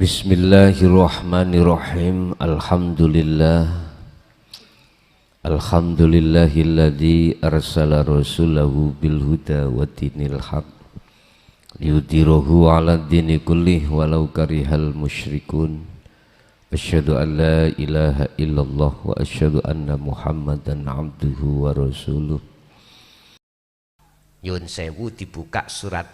Bismillahirrahmanirrahim. Alhamdulillahilladzi arsala rasulahu bil huda wa dinil haq liyudhhirahu 'ala dini kullih walau karihal musyrikun. Asyhadu an la ilaha illallah wa asyhadu anna Muhammadan abduhu wa rasuluh. Yun sewu dibuka surat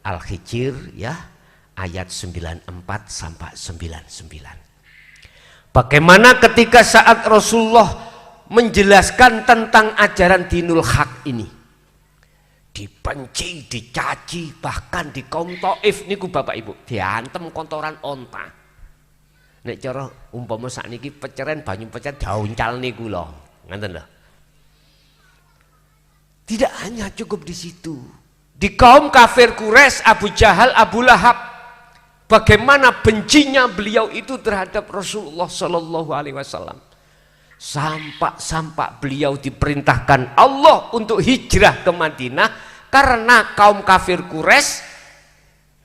Al-Hijr ya, ayat 94 sampai 99. Bagaimana ketika saat Rasulullah menjelaskan tentang ajaran dinul haq ini, dibenci, dicaci, bahkan di kaum Taif niku Bapak Ibu diantem kontoran onta. Nek cara umpama sakniki peceren banyu peceren dauncal niku lho, ngoten lho. Tidak hanya cukup di situ. Di kaum kafir Quraisy, Abu Jahal, Abu Lahab, bagaimana bencinya beliau itu terhadap Rasulullah Shallallahu Alaihi Wasallam. Sampai beliau diperintahkan Allah untuk hijrah ke Madinah karena kaum kafir Quraisy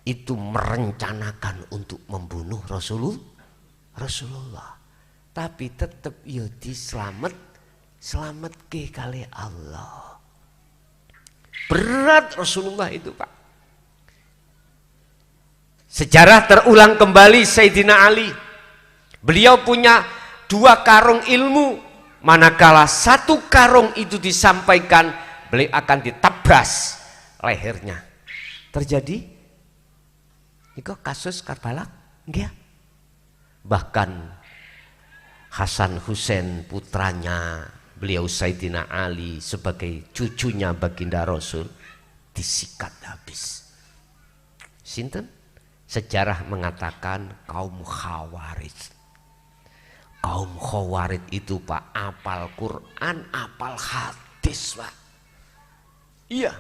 itu merencanakan untuk membunuh Rasulullah. Tapi tetap ya selamat ke kali Allah. Berat Rasulullah itu Pak. Sejarah terulang kembali Sayyidina Ali. Beliau punya 2 karung ilmu. Manakala 1 karung itu disampaikan, beliau akan ditabras lehernya. Terjadi itu kasus Karbala enggak? Bahkan Hasan Husain putranya beliau Sayyidina Ali sebagai cucunya baginda Rasul disikat habis. Sinten? Sejarah mengatakan kaum Khawarij. Kaum Khawarij itu Pak apal Quran, apal hadis Pak. Iya.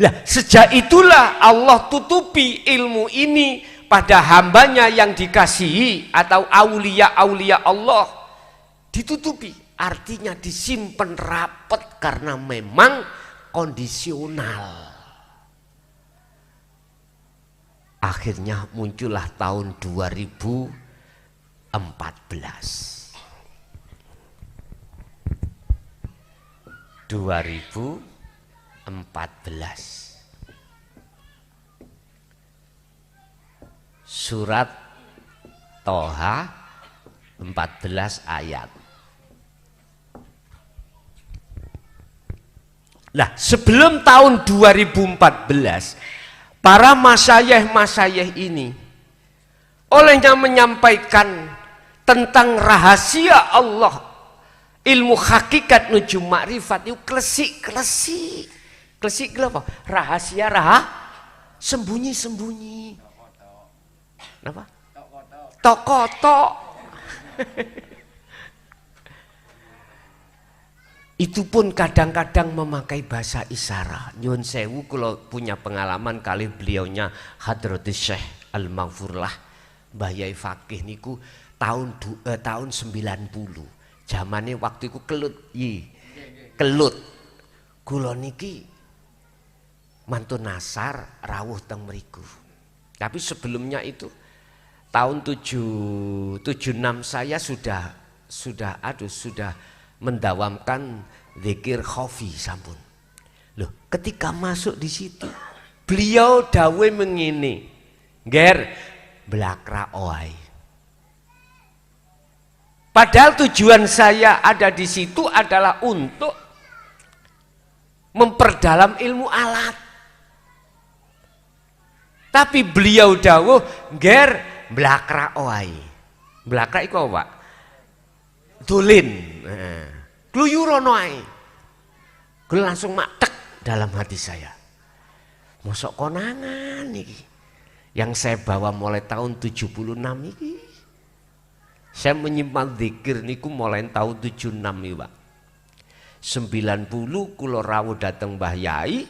Lah sejak itulah Allah tutupi ilmu ini pada hambanya yang dikasihi atau aulia-aulia Allah. Ditutupi, artinya disimpan rapat karena memang kondisional. Akhirnya muncullah tahun 2014. Surat Toha 14 ayat. Nah, sebelum tahun 2014, para masyayikh ini olehnya menyampaikan tentang rahasia Allah, ilmu hakikat nuju makrifat itu klesik apa? Rahasia sembunyi. Apa? Tok. Itu pun kadang-kadang memakai bahasa isyarat. Nyun sewu kalau punya pengalaman kali beliaunya Hadratus Syekh Al-Maghfurlah Mbah Yai Fakih niku tahun 90. Zamane waktu iku kelut. Kula niki mantun nasar rawuh teng mriku. Tapi sebelumnya itu tahun 76 saya sudah mendawamkan zikir khofi sampun. Loh, ketika masuk di situ, beliau dawe mengini, ger blakra oai. Padahal tujuan saya ada di situ adalah untuk memperdalam ilmu alat. Tapi beliau dawuh ger blakra oai. Blakra iku apa? Dolin, kluyurono ae. Gue langsung matek dalam hati saya. Mosok konangan niki. Yang saya bawa mulai tahun 76 niki. Saya menyimpan zikir niku mulai tahun 76 iki, Pak. 90 kula rawuh dateng Mbah Yai,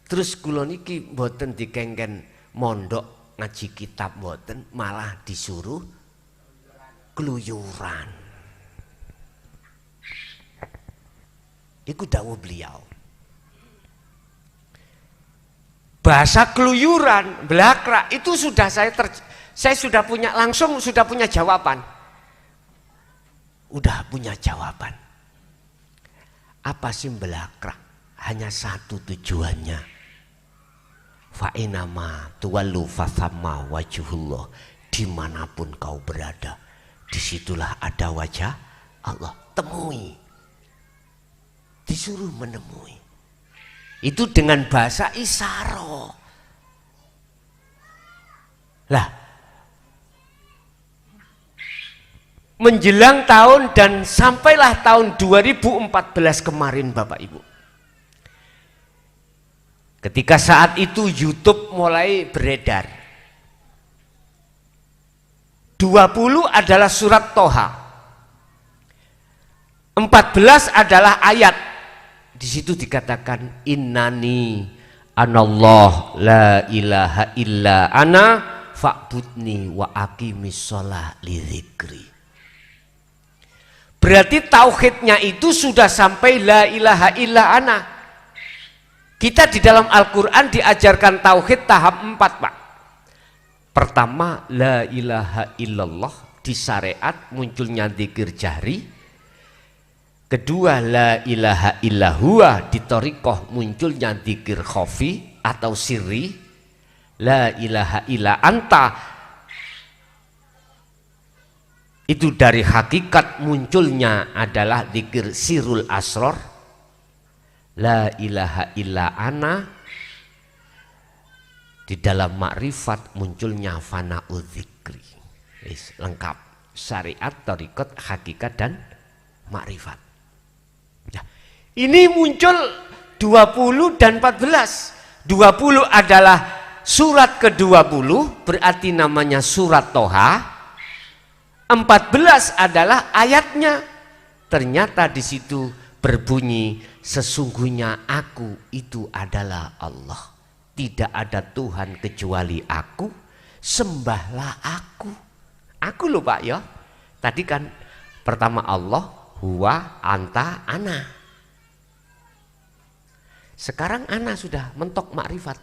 terus kula niki mboten dikengken mondok ngaji kitab mboten, malah disuruh keluyuran. Iku dawuh beliau. bahasa keluyuran, belakrak itu sudah saya sudah punya jawaban. Udah punya jawaban. Apa sih belakrak? Hanya satu tujuannya. Fa'inama tuwallu fathamma wajhullah. Dimanapun kau berada, disitulah ada wajah Allah. Temui. Disuruh menemui. Itu dengan bahasa isyarah. Lah, menjelang tahun dan sampailah tahun 2014 kemarin Bapak Ibu. Ketika saat itu YouTube mulai beredar. 20 adalah surat Toha. 14 adalah ayat. Di situ dikatakan innani anallah la ilaha illa ana fa'budni wa aqimis shalah li dzikri. Berarti tauhidnya itu sudah sampai la ilaha illa ana. Kita di dalam Al-Qur'an diajarkan tauhid tahap 4, Pak. Pertama la ilaha illallah, di syariat munculnya dzikir jahri. Kedua la ilaha illahuwa, di thariqah munculnya dzikir khafi atau sirri. La ilaha illa anta, itu dari hakikat munculnya adalah dzikir sirrul asrar. La ilaha illa ana, di dalam makrifat munculnya fana'u dzikri. Lengkap syariat, thariqat, hakikat dan makrifat. Nah, ini muncul 20 dan 14. 20 adalah surat ke-20, berarti namanya surat Toha. 14 adalah ayatnya. Ternyata di situ berbunyi, sesungguhnya aku itu adalah Allah. Tidak ada Tuhan kecuali aku, sembahlah aku. Aku loh Pak ya. Tadi kan pertama Allah, huwa, anta, ana. Sekarang ana sudah mentok makrifat.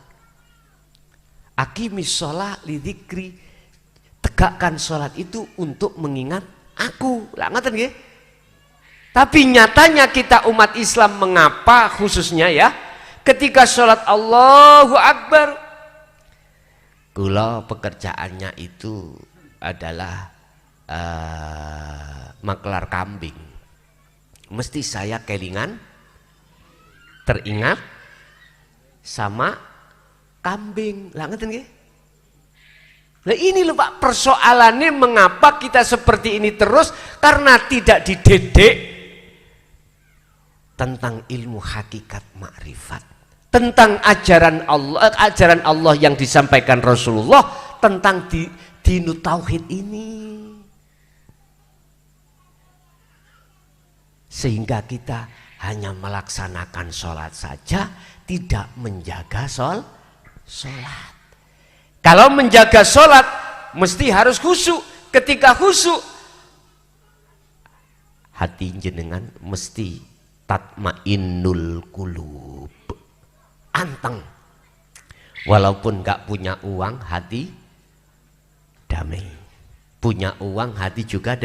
Aqimis shalah li dzikri, tegakkan sholat itu untuk mengingat aku. Lah ngaten nggih. Tapi nyatanya kita umat Islam mengapa khususnya ya, ketika sholat Allahu Akbar, kula pekerjaannya itu adalah maklar kambing. Mesti saya kelingan teringat sama kambing. Lah ngeten nggih. Nah ini loh Pak persoalannya, mengapa kita seperti ini terus, karena tidak dididik tentang ilmu hakikat makrifat, tentang ajaran Allah yang disampaikan Rasulullah tentang dinu tauhid ini. Sehingga kita hanya melaksanakan sholat saja, tidak menjaga sholat. Kalau menjaga sholat mesti harus khusyuk. Ketika khusyuk, hati jenengan mesti tatmainnul qulub, anteng. Walaupun gak punya uang, hati damai. Punya uang, hati juga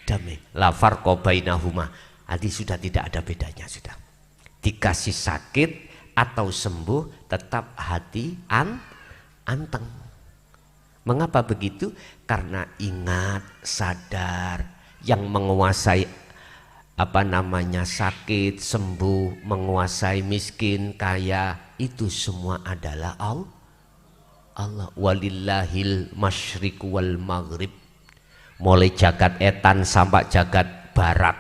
damai. La farqa bainahuma, hati sudah tidak ada bedanya sudah. Dikasih sakit atau sembuh, tetap hati anteng. Mengapa begitu? Karena ingat, sadar, yang menguasai sakit, sembuh, menguasai miskin, kaya, itu semua adalah Allah. Walillahil masyriq wal maghrib, mulai jagat etan sampai jagat barat,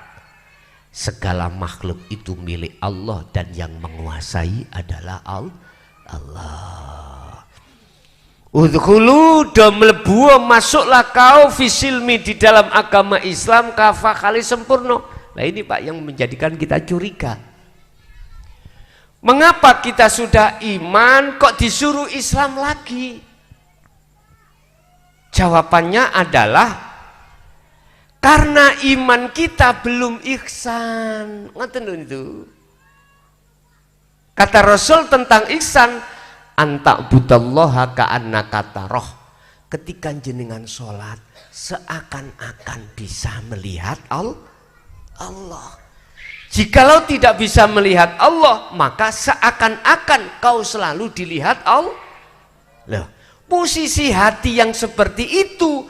segala makhluk itu milik Allah, dan yang menguasai adalah Allah. Udkhulu, do mlebu, masuklah kau fisilmi, di dalam agama Islam, kafah kali sempurna. Nah ini Pak yang menjadikan kita curiga. Mengapa kita sudah iman kok disuruh Islam lagi? Jawabannya adalah karena iman kita belum ihsan. Ngerti itu? Kata Rasul tentang ihsan, anta'budallaha ka'annaka tarah. Ketika jenengan sholat seakan-akan bisa melihat Allah. Jikalau tidak bisa melihat Allah, maka seakan-akan kau selalu dilihat Allah. Loh, posisi hati yang seperti itu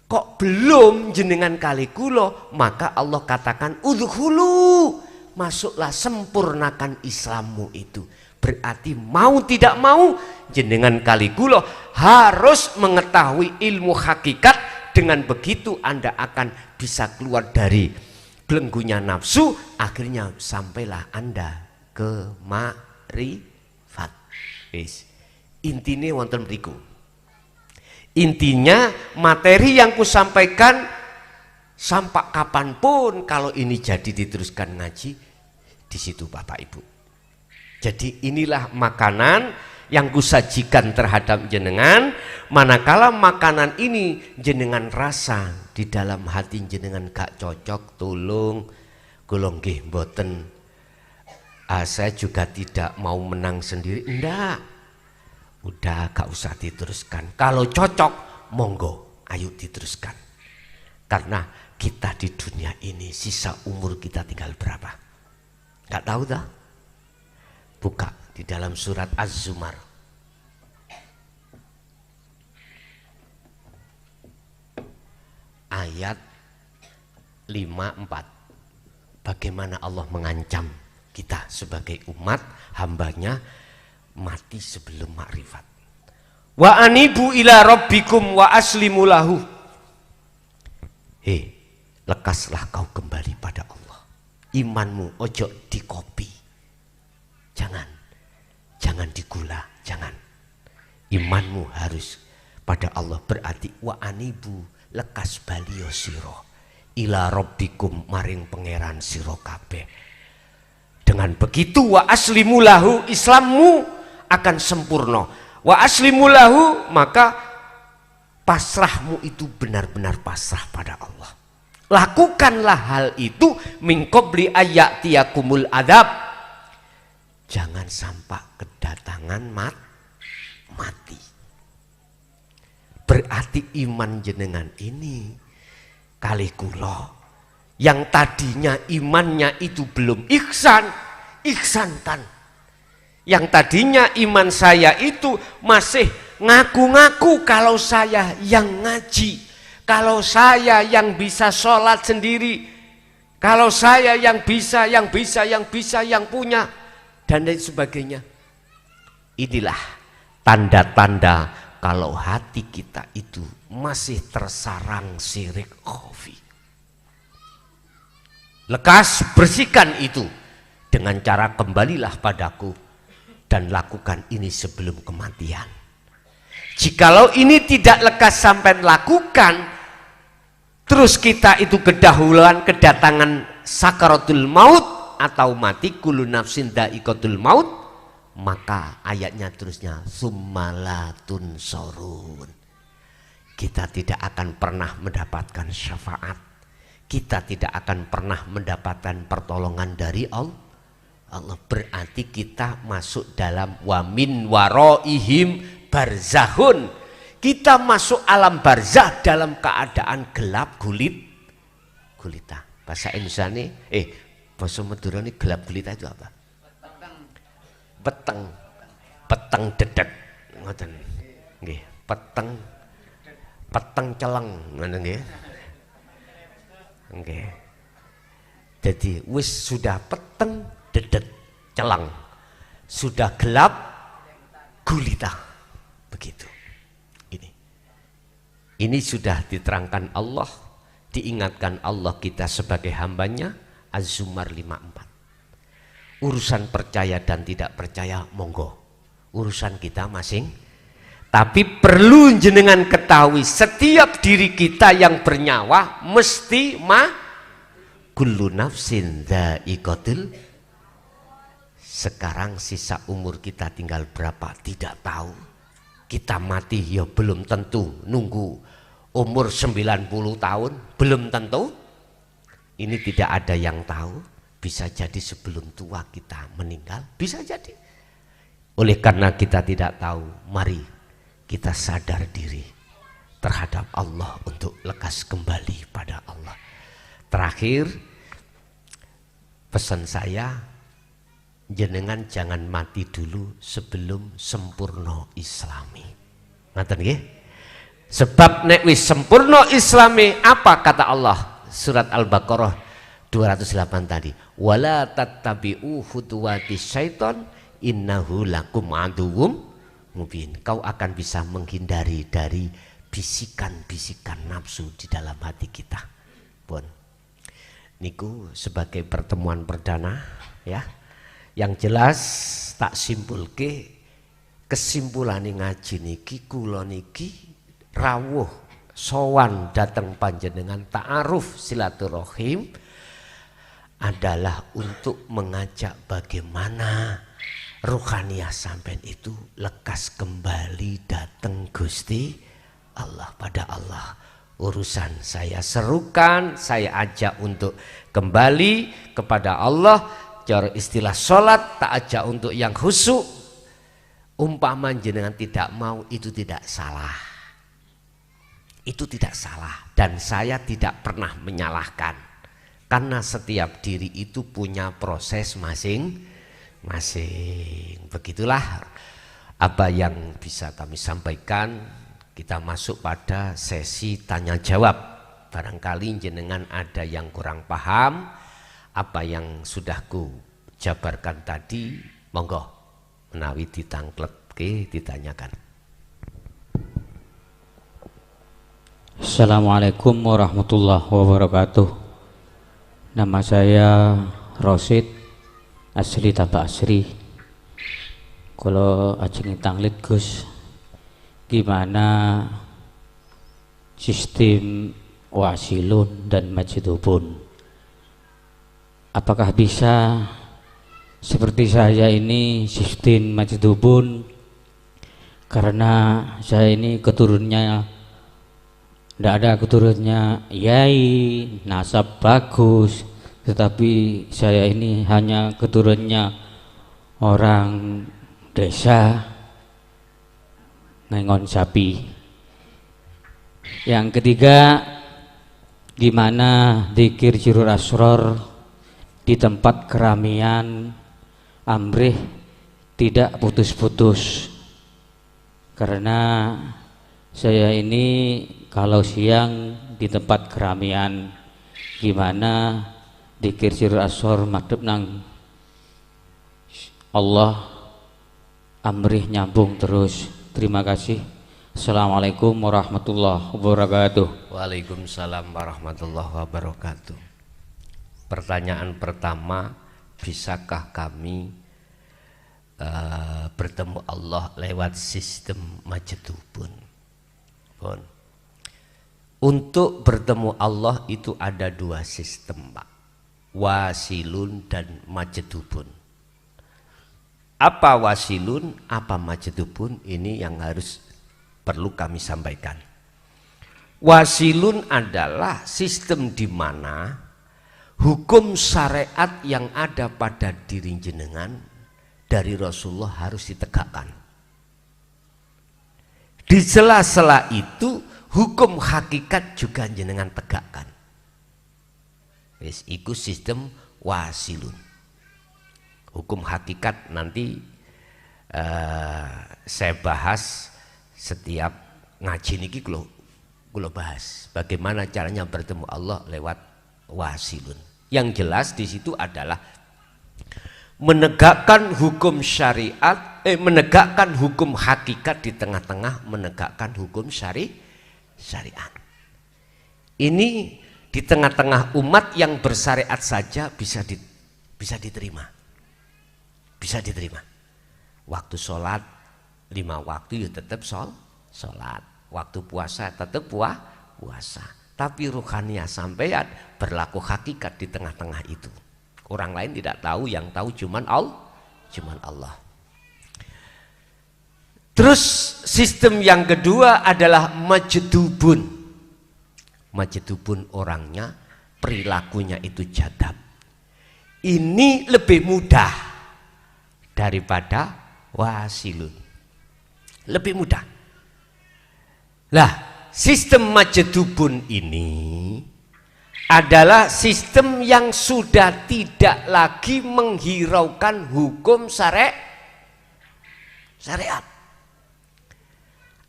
kok belum jenengan kali kulo, maka Allah katakan udkhulu, masuklah, sempurnakan Islammu itu. Berarti mau tidak mau jenengan kali kulo harus mengetahui ilmu hakikat. Dengan begitu Anda akan bisa keluar dari belenggunya nafsu, akhirnya sampailah Anda ke ma'rifat. Intinya wonten mriku. Intinya materi yang kusampaikan sampai kapanpun kalau ini jadi diteruskan ngaji di situ Bapak Ibu. Jadi inilah makanan yang kusajikan terhadap jenengan. Manakala makanan ini jenengan rasa di dalam hati jenengan gak cocok, tolong kula nggih mboten. Saya juga tidak mau menang sendiri, enggak. Udah gak usah diteruskan. Kalau cocok monggo ayo diteruskan. Karena kita di dunia ini sisa umur kita tinggal berapa? Gak tahu dah? Buka di dalam surat Az-Zumar. Ayat 54. Bagaimana Allah mengancam kita sebagai umat hambanya mati sebelum makrifat. Wa anibu ila rabbikum wa aslimu lahu. Lekaslah kau kembali pada Allah. Imanmu ojo dikopi. Jangan digula, jangan. Imanmu harus pada Allah. Berarti wa anibu, lekas baliyo siro ila rabbikum, maring pangeran siro kabeh. Dengan begitu wa aslimu lahu, Islammu akan sempurna. Wa aslimu lahu, maka pasrahmu itu benar-benar pasrah pada Allah. Lakukanlah hal itu min qabli ayyatiyakumul adab. Jangan sampai kedatangan mati. Berarti iman jenengan ini kali kulo yang tadinya imannya itu belum ihsankan. Yang tadinya iman saya itu masih ngaku-ngaku kalau saya yang ngaji, kalau saya yang bisa sholat sendiri, kalau saya yang punya dan lain sebagainya. Inilah tanda-tanda kalau hati kita itu masih tersarang syirik khafi. Lekas bersihkan itu dengan cara kembalilah padaku dan lakukan ini sebelum kematian. Jikalau ini tidak lekas sampai lakukan, terus kita itu kedahuluan kedatangan sakaratul maut atau mati, kullu nafsin dha'iqatul maut, maka ayatnya terusnya summalatun sorun. Kita tidak akan pernah mendapatkan syafaat, kita tidak akan pernah mendapatkan pertolongan dari Allah. Berarti kita masuk dalam wamin waroihim barzahun. Kita masuk alam barzah dalam keadaan gelap gulita. Bahasa Indonesia nih, bahasa Madura ini gelap gulita itu apa? Peteng dedet, ngoten nggih. Peteng celeng, ngoten nggih. Nggih. Jadi wis sudah peteng dedet celeng, sudah gelap gulita, begitu. Ini sudah diterangkan Allah, diingatkan Allah kita sebagai hambanya. Az-Zumar 54. Urusan percaya dan tidak percaya monggo, urusan kita masing. Tapi perlu jenengan ketahui, setiap diri kita yang bernyawa mesti kullu nafsin dha'iqatul. Sekarang sisa umur kita tinggal berapa tidak tahu. Kita mati ya belum tentu, nunggu umur 90 tahun belum tentu. Ini tidak ada yang tahu, bisa jadi sebelum tua kita meninggal, bisa jadi. Oleh karena kita tidak tahu, mari kita sadar diri terhadap Allah untuk lekas kembali pada Allah. Terakhir, pesan saya, jenengan jangan mati dulu sebelum sempurna Islami. Ngaten nggih? Sebab nek wis sempurna Islami, apa kata Allah? Surat Al-Baqarah 208 tadi. Wala tattabi'u khutuwati syaiton innahu lakum aduwwum mubin. Kau akan bisa menghindari dari bisikan-bisikan nafsu di dalam hati kita. Pun niku sebagai pertemuan perdana ya. Yang jelas tak simpulke kesimpulan ngaji niki kula niki rawuh sowan dateng panjenengan ta'aruf silaturahim adalah untuk mengajak bagaimana ruhaniyah sampean itu lekas kembali datang Gusti Allah, pada Allah. Urusan saya serukan, saya ajak untuk kembali kepada Allah. Cara istilah sholat tak ajak untuk yang khusyuk. Umpama jenengan tidak mau, itu tidak salah. Itu tidak salah, dan saya tidak pernah menyalahkan, karena setiap diri itu punya proses masing-masing. Begitulah apa yang bisa kami sampaikan. Kita masuk pada sesi tanya jawab. Barangkali jenengan ada yang kurang paham apa yang sudah ku jabarkan tadi, monggo menawi ditangkletke ditanyakan. Assalamualaikum warahmatullahi wabarakatuh. Nama saya Rosid, asli Tabak Asri. Kalau ajeng tanglit Gus, gimana sistem wasilun dan majidubun? Apakah bisa seperti saya ini sistem majidubun? Karena saya ini keturunnya tidak ada keturunnya yai, nasab bagus, tetapi saya ini hanya keturunnya orang desa nengon sapi. Yang ketiga, gimana dzikir jirur asror di tempat keramaian amrih tidak putus-putus? Karena saya ini kalau siang di tempat keramaian, gimana dzikir sirul asor madhep nang Allah amrih nyambung terus. Terima kasih. Assalamualaikum warahmatullahi wabarakatuh. Waalaikumsalam warahmatullahi wabarakatuh. Pertanyaan pertama, bisakah kami bertemu Allah lewat sistem majidubun? Untuk bertemu Allah itu ada dua sistem, Pak. Wasilun dan majidubun. Apa wasilun, apa majidubun? Ini yang harus perlu kami sampaikan. Wasilun adalah sistem di mana hukum syariat yang ada pada diri jenengan dari Rasulullah harus ditegakkan. Di sela-sela itu hukum hakikat juga jenengan tegakkan. Wis iku sistem wasilun. Hukum hakikat nanti saya bahas setiap ngaji niki kula bahas bagaimana caranya bertemu Allah lewat wasilun. Yang jelas di situ adalah menegakkan hukum syariat, menegakkan hukum hakikat di tengah-tengah menegakkan hukum syariat. Ini di tengah-tengah umat yang bersyariat saja bisa diterima. Bisa diterima. Waktu sholat 5 waktu ya tetap sholat. Waktu puasa tetap puasa. Tapi ruhaniyah sampeyan berlaku hakikat di tengah-tengah itu. Orang lain tidak tahu, yang tahu cuman Allah. Terus sistem yang kedua adalah majidubun. Majidubun orangnya, perilakunya itu jadab. Ini lebih mudah daripada wasilun. Lebih mudah. Lah, sistem majedubun ini adalah sistem yang sudah tidak lagi menghiraukan hukum syariat.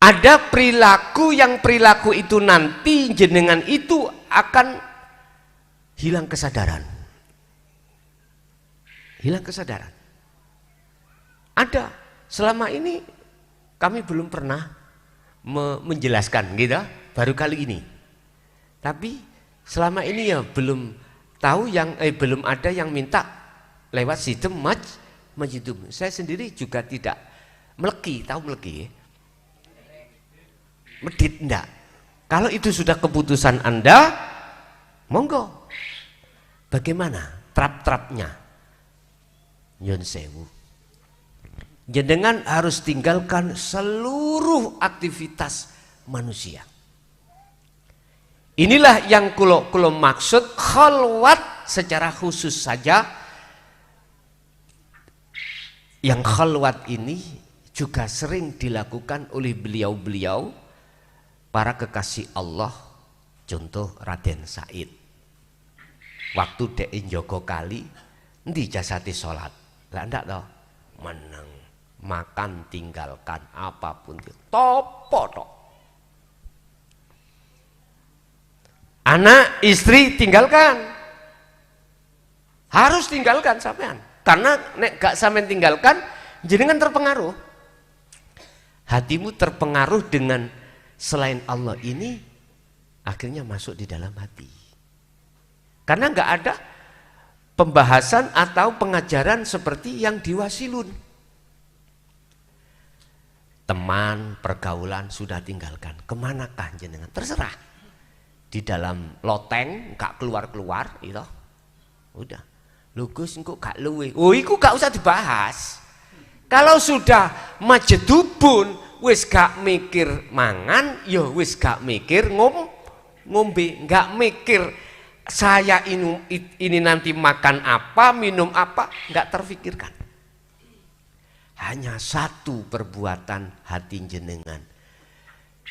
Ada perilaku yang perilaku itu nanti jenengan itu akan hilang kesadaran. Hilang kesadaran. Ada. Selama ini kami belum pernah menjelaskan gitu, baru kali ini. Tapi selama ini ya belum tahu belum ada yang minta lewat sistem majedub. Saya sendiri juga tidak meleki, tahu meleki? Medit enggak. Kalau itu sudah keputusan Anda, monggo. Bagaimana trap-trapnya? Nyun sewu. Jenengan harus tinggalkan seluruh aktivitas manusia. Inilah yang kulo maksud khalwat secara khusus saja. Yang khalwat ini juga sering dilakukan oleh beliau-beliau para kekasih Allah. Contoh Raden Said. Waktu dek njogo kali, ndi jasati sholat. Lah ndak toh, meneng, makan tinggalkan apapun topo tok. Anak, istri tinggalkan. Harus tinggalkan sampean. Karena nek gak sampean tinggalkan, jenengan terpengaruh. Hatimu terpengaruh dengan selain Allah ini, akhirnya masuk di dalam hati. Karena gak ada pembahasan atau pengajaran seperti yang di Wasilun. Teman, pergaulan sudah tinggalkan. Kemanakah jenengan? Terserah. Di dalam loteng gak keluar-keluar itu udah lu Gus engko gak luwe, oh iku gak usah dibahas. Kalau sudah majedubun wis gak mikir mangan, ya wis gak mikir ngombe, gak mikir saya ini nanti makan apa, minum apa, gak terfikirkan. Hanya satu perbuatan hati jenengan.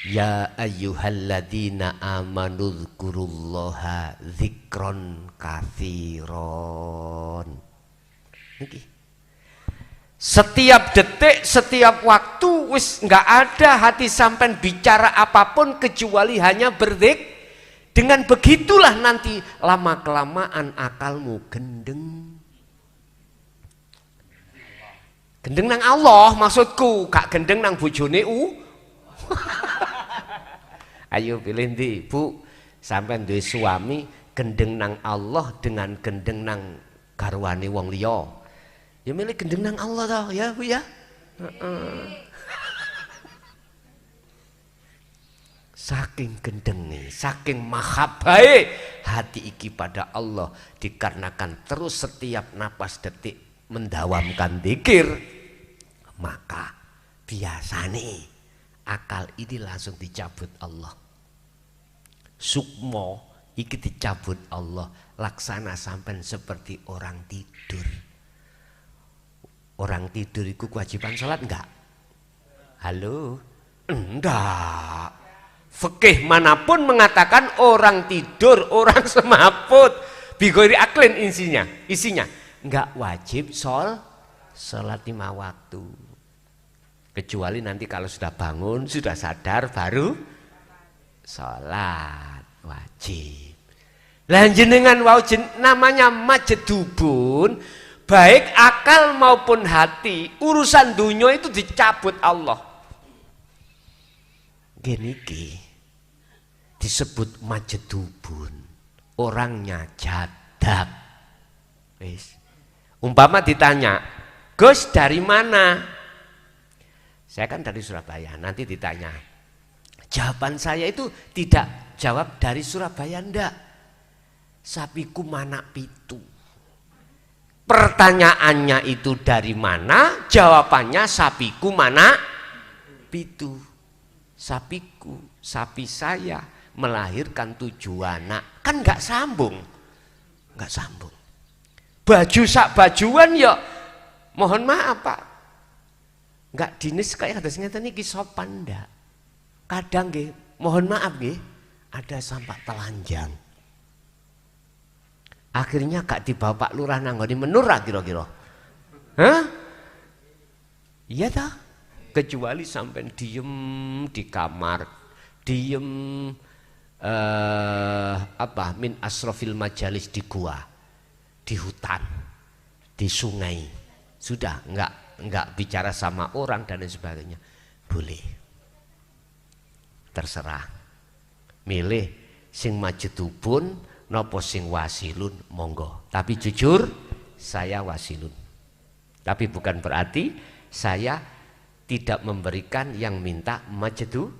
Ya ayyuhalladzina amanu dzkurullaha dzikron katsiron. Niki. Setiap detik, setiap waktu wis enggak ada hati sampean bicara apapun kecuali hanya berzik. Dengan begitulah nanti lama kelamaan akalmu gendeng. Gendeng nang Allah maksudku, gak gendeng nang bojone Ayo pilih ndi, Bu. Sampeyan duwe suami gendeng nang Allah dengan gendeng nang garwane wong liya. Ya milih gendeng nang Allah toh, ya Bu ya. Saking gendenge, saking mahabbahe hati iki pada Allah dikarenakan terus setiap napas detik mendawamkan zikir, maka biasane akal ini langsung dicabut Allah. Sukmo iki dicabut Allah, laksana sampai seperti orang tidur. Orang tidur itu kewajiban sholat enggak? Halo? Enggak. Fikih manapun mengatakan orang tidur, orang semaput, bigori aklin isinya enggak wajib sholat 5 waktu. Kecuali nanti kalau sudah bangun, sudah sadar baru sholat wajib. Lan jenengan namanya majedubun, baik akal maupun hati, urusan dunia itu dicabut Allah. Gini disebut majedubun, orangnya jadab. Umpama ditanya, Gus dari mana? Saya kan dari Surabaya, nanti ditanya. Jawaban saya itu tidak jawab dari Surabaya, ndak. Sapiku mana pitu. Pertanyaannya itu dari mana, jawabannya sapiku mana pitu. Sapiku, sapi saya melahirkan 7 anak. Kan nggak sambung. Nggak sambung. Baju sak bajuan ya mohon maaf Pak. Enggak dinis kayak kados ngeten iki sopan ndak. Kadang nggih, mohon maaf nggih, ada sampah telanjang. Akhirnya gak dibawa Pak Lurah nanggoni menurah kira-kira. Hah? Iya tak? Kecuali sampai diem di kamar, diem min asrofil majalis di gua, di hutan, di sungai, sudah enggak bicara sama orang dan lain sebagainya, boleh, terserah, milih sing majedubun, nopo sing wasilun, monggo. Tapi jujur, saya wasilun. Tapi bukan berarti saya tidak memberikan yang minta majedubun,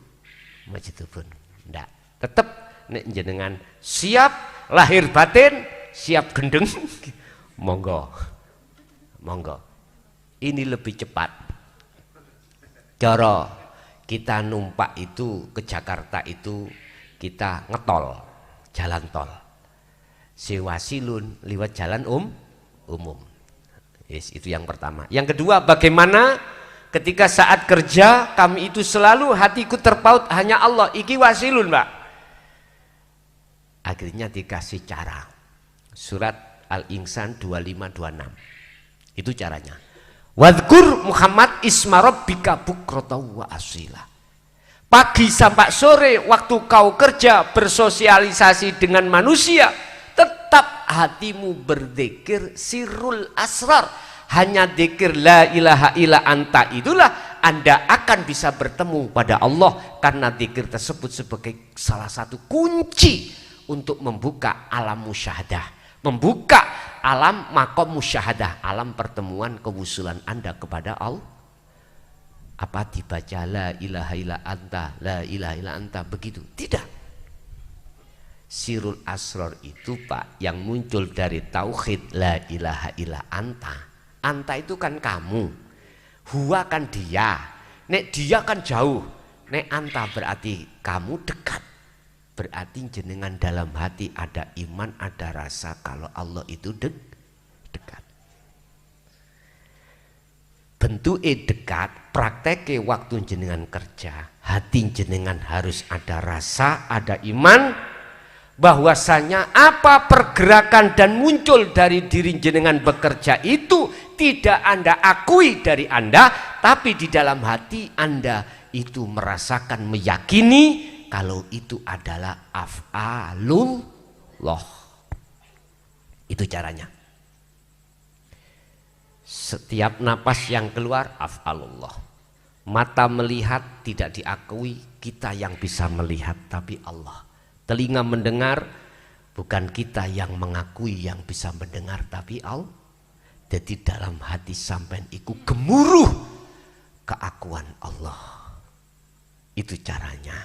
enggak. Tetap nek jenengan siap lahir batin, siap gendeng, monggo. Monggo. Ini lebih cepat. Cara kita numpak itu ke Jakarta itu kita ngetol, jalan tol. Si wasilun lewat jalan umum. Yes, itu yang pertama. Yang kedua, bagaimana ketika saat kerja kami itu selalu hatiku terpaut hanya Allah. Iki wasilun, Mbak. Akhirnya dikasih cara. Surat Al-Insan 2526. Itu caranya. Wadhkur Muhammad isma rabbika bukratan wa asila. Pagi sampai sore waktu kau kerja bersosialisasi dengan manusia, tetap hatimu berzikir sirrul asrar. Hanya zikir la ilaha illa anta itulah Anda akan bisa bertemu pada Allah, karena zikir tersebut sebagai salah satu kunci untuk membuka alam musyahadah, membuka alam makom musyahadah, alam pertemuan kewusulan Anda kepada Allah. Apa dibaca la ilaha illa anta, la ilaha illa anta begitu? Tidak. Sirul asrar itu Pak yang muncul dari tauhid la ilaha illa anta. Anta itu kan kamu, huwa kan dia, nek dia kan jauh, nek anta berarti kamu dekat. Berarti jenengan dalam hati ada iman, ada rasa kalau Allah itu dekat. Bentuknya dekat, prakteknya waktu jenengan kerja, hati jenengan harus ada rasa, ada iman, bahwasanya apa pergerakan dan muncul dari diri jenengan bekerja itu tidak Anda akui dari Anda, tapi di dalam hati Anda itu merasakan, meyakini kalau itu adalah af'alullah. Itu caranya. Setiap napas yang keluar af'alullah. Mata melihat tidak diakui, kita yang bisa melihat tapi Allah. Telinga mendengar, bukan kita yang mengakui yang bisa mendengar tapi Allah. Jadi dalam hati sampean iku gemuruh keakuan Allah. Itu caranya.